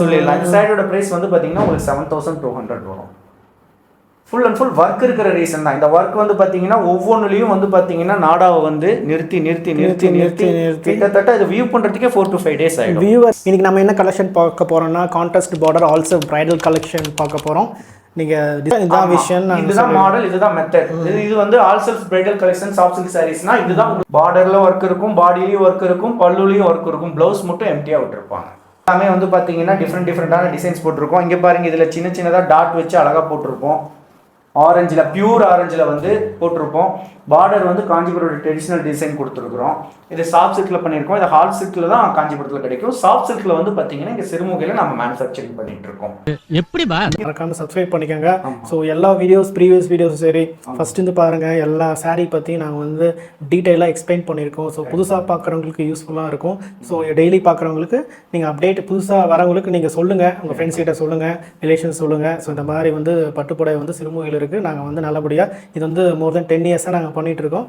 சொல்லிடலாம். இந்த சாரியோட பிரைஸ் வந்து பார்த்தீங்கன்னா உங்களுக்கு 7200 வரும். ஃபுல் அண்ட் ஃபுல் ஒர்க் இருக்கிற ரீசன் தான். இந்த ஒர்க் வந்து பார்த்தீங்கன்னா ஒவ்வொன்றுலையும் வந்து பார்த்தீங்கன்னா நாடாவை வந்து நிறுத்தி கிட்டத்தட்ட இது வியூ பண்ணுறதுக்கே 4 to 5 days ஆகிடும். வியூவர்ஸ், இன்னைக்கு நம்ம என்ன கலெக்ஷன் பார்க்க போகிறோம்னா contrast border also bridal collection பார்க்க போகிறோம். நீங்கள் இதுதான் விஷயம், இதுதான் மாடல், இதுதான் மெத்தட். இது வந்து all self bridal collection soft silk சாரீஸ்னா இதுதான். பார்டர்ல ஒர்க் இருக்கும், பாடியிலையும் ஒர்க் இருக்கும், பல்லுலையும் ஒர்க் இருக்கும், ப்ளவுஸ் மட்டும் எம்டியாக விட்டுருப்பாங்க. எல்லாமே வந்து பார்த்தீங்கன்னா டிஃப்ரெண்டான டிசைன்ஸ் போட்டிருக்கோம். இங்கே பாருங்க, இதில் சின்னதாக டாட் வச்சு அழகாக போட்டிருப்போம். ஆரஞ்சில், பியூர் ஆரஞ்சில் வந்து போட்டிருப்போம். பார்டர் வந்து காஞ்சிபுரோட ட்ரெடிஷ்னல் டிசைன் கொடுத்துருக்குறோம். இது சாஃப்ட் சில்கில் பண்ணியிருக்கோம். இது ஹார்ட் சில்கில் தான் காஞ்சிபுரத்தில் கிடைக்கும். சாஃப்ட் சில்கில் வந்து பார்த்தீங்கன்னா இங்கே சிறுமுகையில் நம்ம மேனுஃபேக்சரிங் பண்ணிட்டு இருக்கோம். எப்படி மறக்காம சப்ஸ்கிரைப் பண்ணிக்கோங்க. ஸோ எல்லா ப்ரீவியஸ் வீடியோஸும் சரி, ஃபர்ஸ்ட் இருந்து பாருங்கள். எல்லா சாரீ பற்றி நாங்கள் வந்து டீட்டெயிலாக எக்ஸ்பிளைன் பண்ணியிருக்கோம். ஸோ புதுசாக பார்க்குறவங்களுக்கு யூஸ்ஃபுல்லாக இருக்கும். ஸோ டெய்லி பார்க்குறவங்களுக்கு நீங்கள் அப்டேட் புதுசாக வரவங்களுக்கு நீங்கள் சொல்லுங்கள், உங்கள் ஃப்ரெண்ட்ஸ் கிட்ட சொல்லுங்கள், ரிலேஷன்ஸ் சொல்லுங்கள். ஸோ இந்த மாதிரி வந்து பட்டுப்புடவை வந்து சிறுமுகையில் இருக்குது. நாங்கள் வந்து நல்லபடியாக இது வந்து மோர் தென் 10 இயர்ஸாக நாங்கள் பண்ணிகிட்டு இருக்கோம்.